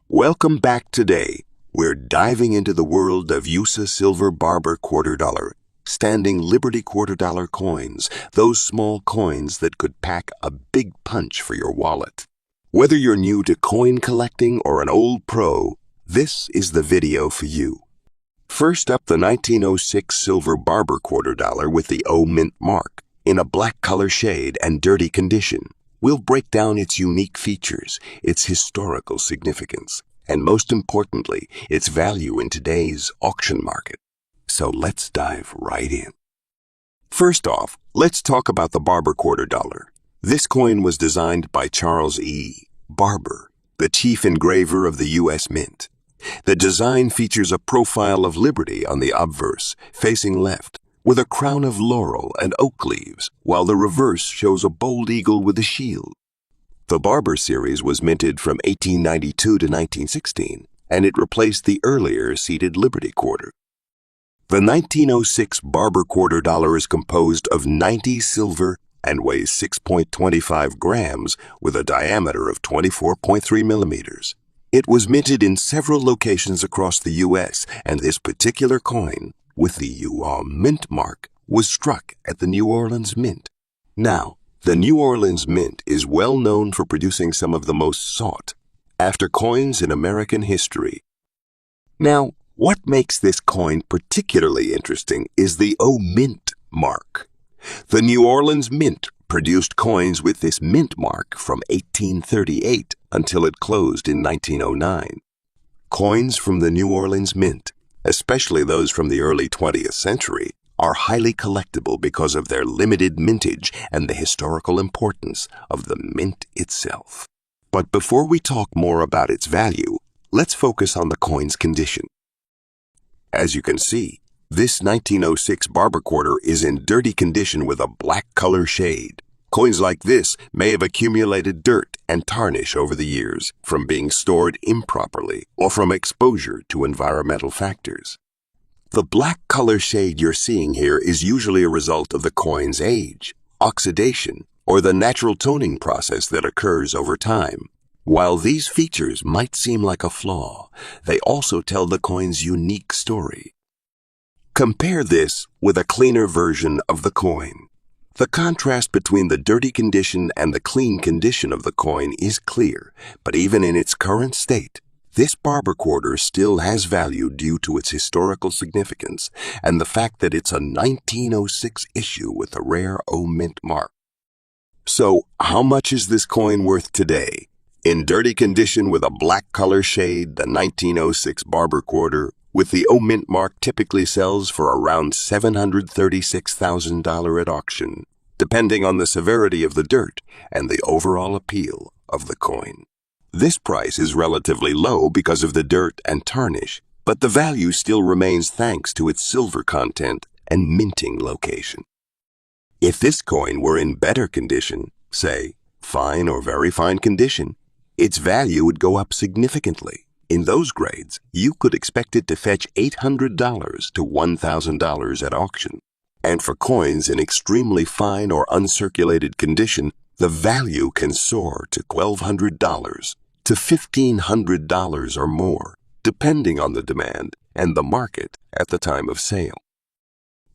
Welcome back today. We're diving into the world of USA Silver Barber Quarter Dollar, standing Liberty Quarter Dollar coins, those small coins that could pack a big punch for your wallet. Whether you're new to coin collecting or an old pro, this is the video for you. First up, the 1906 Silver Barber Quarter Dollar with the O Mint mark, in a black color shade and dirty condition. We'll break down its unique features, its historical significance, and most importantly, its value in today's auction market. So let's dive right in. First off, let's talk about the Barber Quarter Dollar. This coin was designed by Charles E. Barber, the chief engraver of the U.S. Mint. The design features a profile of Liberty on the obverse, facing left, with a crown of laurel and oak leaves, while the reverse shows a bold eagle with a shield. The Barber series was minted from 1892 to 1916, and it replaced the earlier seated Liberty Quarter. The 1906 Barber Quarter Dollar is composed of 90 silver and weighs 6.25 grams with a diameter of 24.3 millimeters. It was minted in several locations across the U.S., and this particular coin, with the UA Mint mark, was struck at the New Orleans Mint. Now, the New Orleans Mint is well known for producing some of the most sought-after coins in American history. Now, what makes this coin particularly interesting is the O Mint mark. The New Orleans Mint produced coins with this mint mark from 1838 until it closed in 1909. Coins from the New Orleans Mint, especially those from the early 20th century, are highly collectible because of their limited mintage and the historical importance of the mint itself. But before we talk more about its value, let's focus on the coin's condition. As you can see, this 1906 Barber Quarter is in dirty condition with a black color shade. Coins like this may have accumulated dirt and tarnish over the years from being stored improperly or from exposure to environmental factors. The black color shade you're seeing here is usually a result of the coin's age, oxidation, or the natural toning process that occurs over time. While these features might seem like a flaw, they also tell the coin's unique story. Compare this with a cleaner version of the coin. The contrast between the dirty condition and the clean condition of the coin is clear, but even in its current state, this Barber Quarter still has value due to its historical significance and the fact that it's a 1906 issue with a rare O Mint mark. So, how much is this coin worth today? In dirty condition with a black color shade, the 1906 Barber Quarter with the O Mint mark typically sells for around $736,000 at auction, depending on the severity of the dirt and the overall appeal of the coin. This price is relatively low because of the dirt and tarnish, but the value still remains thanks to its silver content and minting location. If this coin were in better condition, say, fine or very fine condition, its value would go up significantly. In those grades, you could expect it to fetch $800 to $1,000 at auction. And for coins in extremely fine or uncirculated condition, the value can soar to $1,200 to $1,500 or more, depending on the demand and the market at the time of sale.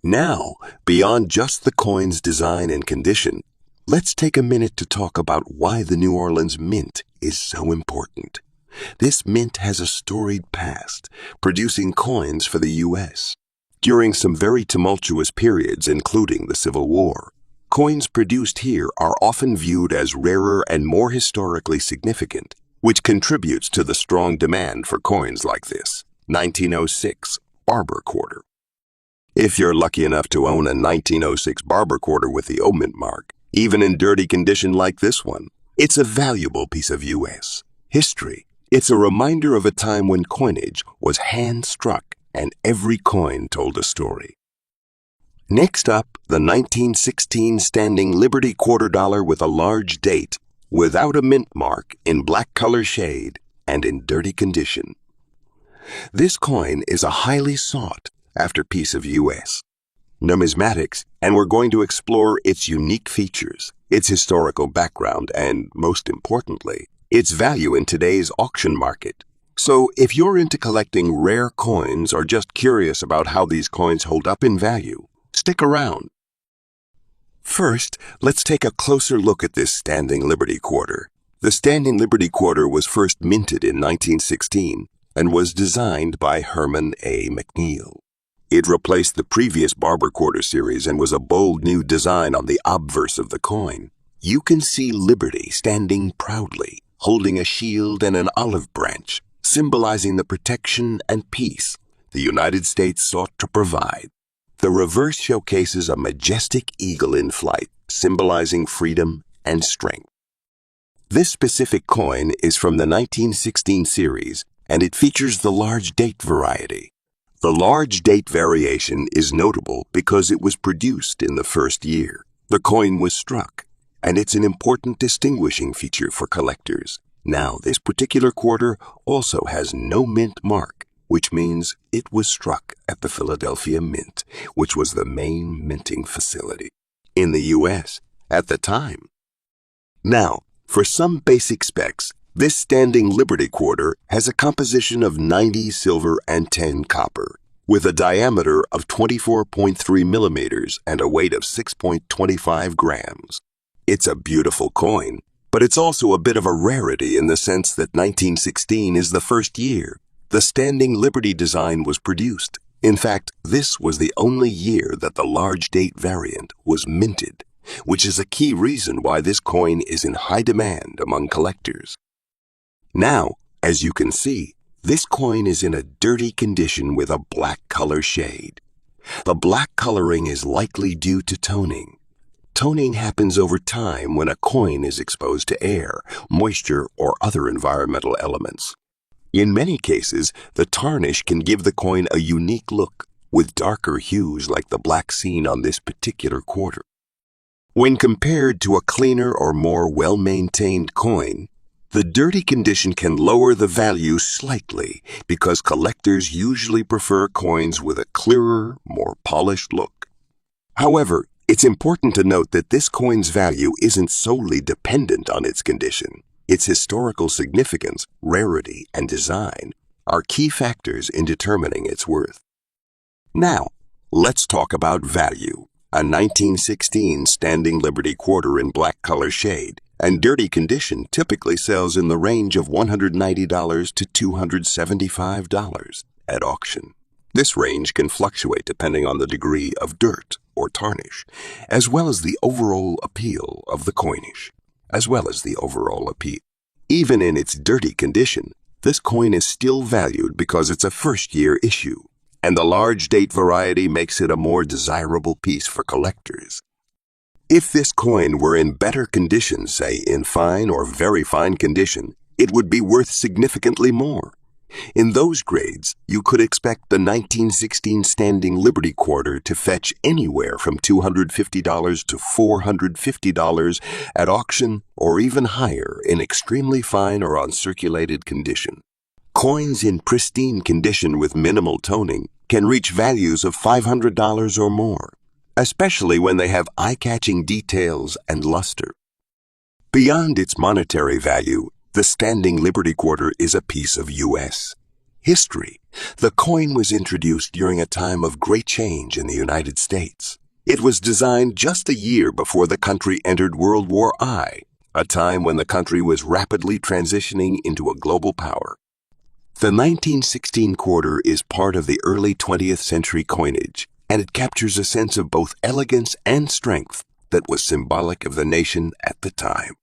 Now, beyond just the coin's design and condition, let's take a minute to talk about why the New Orleans Mint is so important. This mint has a storied past, producing coins for the U.S. During some very tumultuous periods, including the Civil War, coins produced here are often viewed as rarer and more historically significant, which contributes to the strong demand for coins like this 1906 Barber Quarter. If you're lucky enough to own a 1906 Barber Quarter with the O Mint mark, even in dirty condition like this one, it's a valuable piece of U.S. history. It's a reminder of a time when coinage was hand-struck and every coin told a story. Next up, the 1916 standing Liberty Quarter Dollar with a large date, without a mint mark, in black color shade, and in dirty condition. This coin is a highly sought-after piece of U.S. numismatics, and we're going to explore its unique features, its historical background, and, most importantly, its value in today's auction market. So if you're into collecting rare coins or just curious about how these coins hold up in value, stick around. First, let's take a closer look at this Standing Liberty Quarter. The Standing Liberty Quarter was first minted in 1916 and was designed by Herman A. McNeil. It replaced the previous Barber Quarter series and was a bold new design on the obverse of the coin. You can see Liberty standing proudly, holding a shield and an olive branch, symbolizing the protection and peace the United States sought to provide. The reverse showcases a majestic eagle in flight, symbolizing freedom and strength. This specific coin is from the 1916 series, and it features the large date variety. The large date variation is notable because it was produced in the first year the coin was struck, and it's an important distinguishing feature for collectors. Now, this particular quarter also has no mint mark, which means it was struck at the Philadelphia Mint, which was the main minting facility in the U.S. at the time. Now, for some basic specs, this Standing Liberty Quarter has a composition of 90 silver and 10 copper, with a diameter of 24.3 millimeters and a weight of 6.25 grams. It's a beautiful coin, but it's also a bit of a rarity in the sense that 1916 is the first year the Standing Liberty design was produced. In fact, this was the only year that the large date variant was minted, which is a key reason why this coin is in high demand among collectors. Now, as you can see, this coin is in a dirty condition with a black color shade. The black coloring is likely due to toning. Toning happens over time when a coin is exposed to air, moisture, or other environmental elements. In many cases, the tarnish can give the coin a unique look, with darker hues like the black seen on this particular quarter. When compared to a cleaner or more well-maintained coin, the dirty condition can lower the value slightly because collectors usually prefer coins with a clearer, more polished look. However, it's important to note that this coin's value isn't solely dependent on its condition. Its historical significance, rarity, and design are key factors in determining its worth. Now, let's talk about value. A 1916 Standing Liberty Quarter in black color shade and dirty condition typically sells in the range of $190 to $275 at auction. This range can fluctuate depending on the degree of dirt or tarnish, as well as the overall appeal of the coinage. Even in its dirty condition, this coin is still valued because it's a first-year issue, and the large date variety makes it a more desirable piece for collectors. If this coin were in better condition, say in fine or very fine condition, it would be worth significantly more. In those grades, you could expect the 1916 Standing Liberty Quarter to fetch anywhere from $250 to $450 at auction or even higher in extremely fine or uncirculated condition. Coins in pristine condition with minimal toning can reach values of $500 or more, especially when they have eye-catching details and luster. Beyond its monetary value, the Standing Liberty Quarter is a piece of U.S. history. The coin was introduced during a time of great change in the United States. It was designed just a year before the country entered World War I, a time when the country was rapidly transitioning into a global power. The 1916 quarter is part of the early 20th century coinage, and it captures a sense of both elegance and strength that was symbolic of the nation at the time.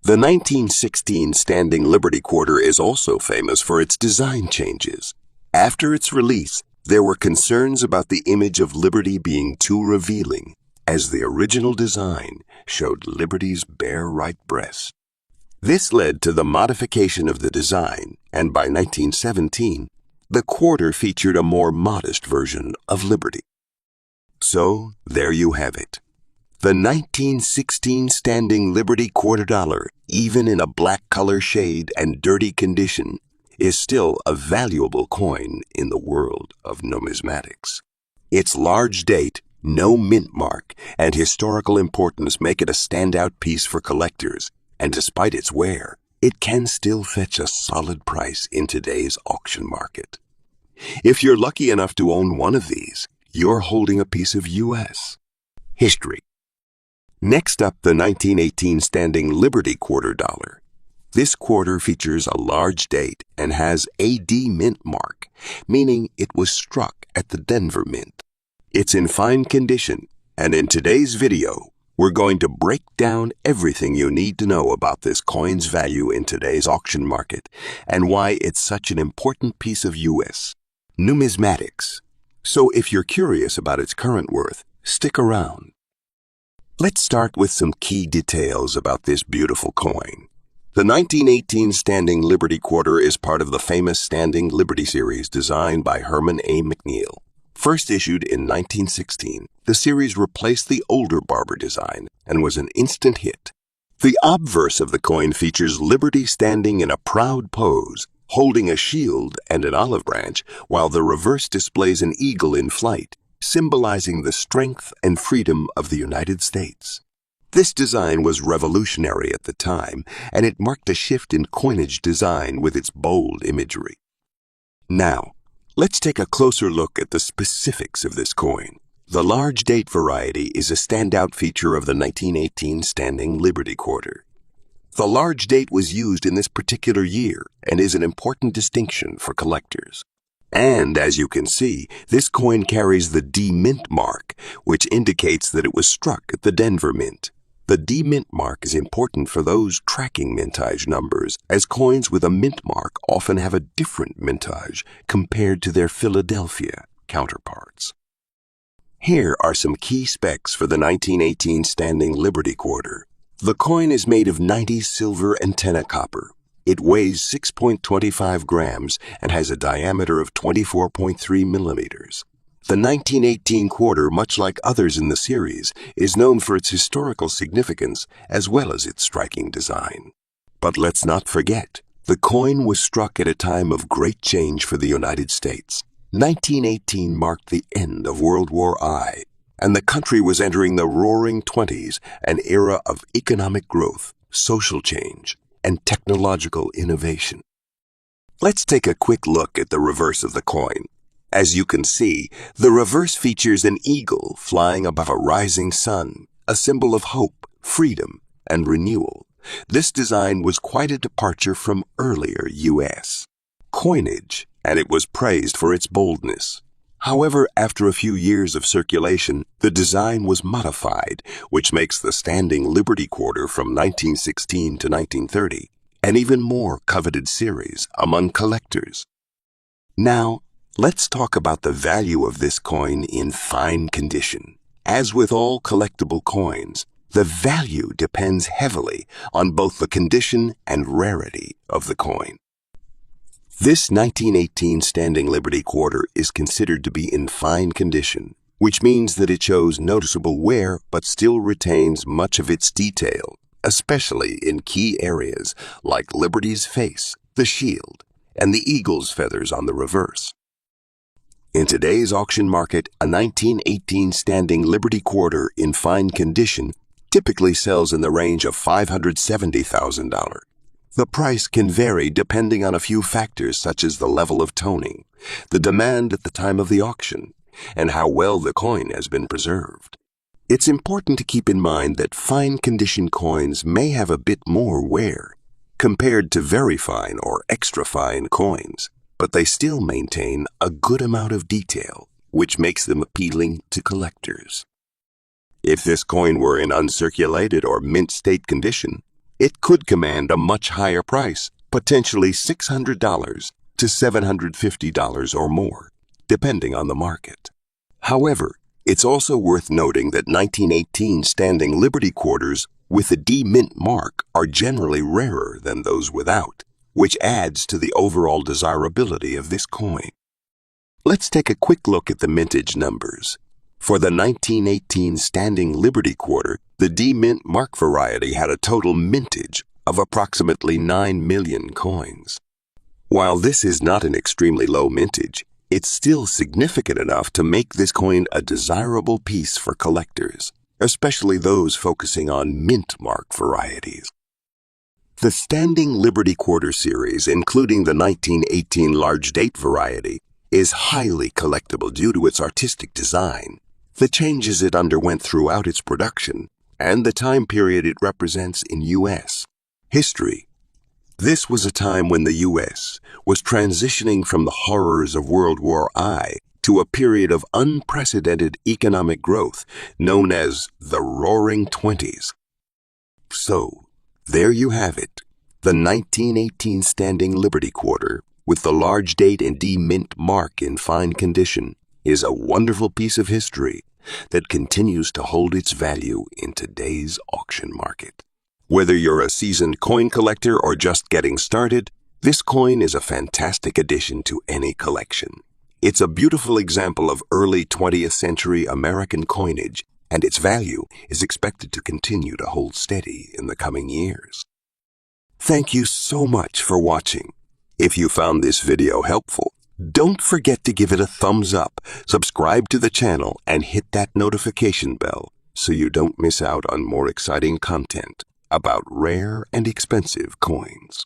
The 1916 Standing Liberty Quarter is also famous for its design changes. After its release, there were concerns about the image of Liberty being too revealing, as the original design showed Liberty's bare right breast. This led to the modification of the design, and by 1917, the quarter featured a more modest version of Liberty. So, there you have it. The 1916 Standing Liberty Quarter Dollar, even in a black color shade and dirty condition, is still a valuable coin in the world of numismatics. Its large date, no mint mark, and historical importance make it a standout piece for collectors, and despite its wear, it can still fetch a solid price in today's auction market. If you're lucky enough to own one of these, you're holding a piece of U.S. history. Next up, the 1918 Standing Liberty Quarter Dollar. This quarter features a large date and has AD Mint mark, meaning it was struck at the Denver Mint. It's in fine condition, and in today's video, we're going to break down everything you need to know about this coin's value in today's auction market and why it's such an important piece of U.S. numismatics. So if you're curious about its current worth, stick around. Let's start with some key details about this beautiful coin. The 1918 Standing Liberty Quarter is part of the famous Standing Liberty series designed by Herman A. McNeil. First issued in 1916, the series replaced the older Barber design and was an instant hit. The obverse of the coin features Liberty standing in a proud pose, holding a shield and an olive branch, while the reverse displays an eagle in flight, symbolizing the strength and freedom of the United States. This design was revolutionary at the time, and it marked a shift in coinage design with its bold imagery. Now, let's take a closer look at the specifics of this coin. The large date variety is a standout feature of the 1918 Standing Liberty Quarter. The large date was used in this particular year and is an important distinction for collectors. And as you can see, this coin carries the D Mint mark, which indicates that it was struck at the Denver Mint. The D Mint mark is important for those tracking mintage numbers, as coins with a mint mark often have a different mintage compared to their Philadelphia counterparts. Here are some key specs for the 1918 Standing Liberty Quarter. The coin is made of 90 silver and 10 copper. It weighs 6.25 grams and has a diameter of 24.3 millimeters. The 1918 quarter, much like others in the series, is known for its historical significance as well as its striking design. But let's not forget, the coin was struck at a time of great change for the United States. 1918 marked the end of World War I, and the country was entering the Roaring '20s, an era of economic growth, social change, and technological innovation. Let's take a quick look at the reverse of the coin. As you can see, the reverse features an eagle flying above a rising sun, a symbol of hope, freedom, and renewal. This design was quite a departure from earlier U.S. coinage, and it was praised for its boldness. However, after a few years of circulation, the design was modified, which makes the Standing Liberty Quarter from 1916 to 1930 an even more coveted series among collectors. Now, let's talk about the value of this coin in fine condition. As with all collectible coins, the value depends heavily on both the condition and rarity of the coin. This 1918 Standing Liberty Quarter is considered to be in fine condition, which means that it shows noticeable wear but still retains much of its detail, especially in key areas like Liberty's face, the shield, and the eagle's feathers on the reverse. In today's auction market, a 1918 Standing Liberty Quarter in fine condition typically sells in the range of $570,000. The price can vary depending on a few factors such as the level of toning, the demand at the time of the auction, and how well the coin has been preserved. It's important to keep in mind that fine condition coins may have a bit more wear compared to very fine or extra fine coins, but they still maintain a good amount of detail, which makes them appealing to collectors. If this coin were in uncirculated or mint state condition, it could command a much higher price, potentially $600 to $750 or more, depending on the market. However, it's also worth noting that 1918 Standing Liberty Quarters with the D Mint mark are generally rarer than those without, which adds to the overall desirability of this coin. Let's take a quick look at the mintage numbers. For the 1918 Standing Liberty Quarter, the D Mint mark variety had a total mintage of approximately 9 million coins. While this is not an extremely low mintage, it's still significant enough to make this coin a desirable piece for collectors, especially those focusing on mint mark varieties. The Standing Liberty Quarter series, including the 1918 large date variety, is highly collectible due to its artistic design, the changes it underwent throughout its production, and the time period it represents in U.S. history. This was a time when the U.S. was transitioning from the horrors of World War I to a period of unprecedented economic growth known as the Roaring Twenties. So, there you have it, the 1918 Standing Liberty Quarter, with the large date and D mint mark in fine condition, is a wonderful piece of history that continues to hold its value in today's auction market. Whether you're a seasoned coin collector or just getting started, this coin is a fantastic addition to any collection. It's a beautiful example of early 20th century American coinage, and its value is expected to continue to hold steady in the coming years. Thank you so much for watching. If you found this video helpful, don't forget to give it a thumbs up, subscribe to the channel, and hit that notification bell so you don't miss out on more exciting content about rare and expensive coins.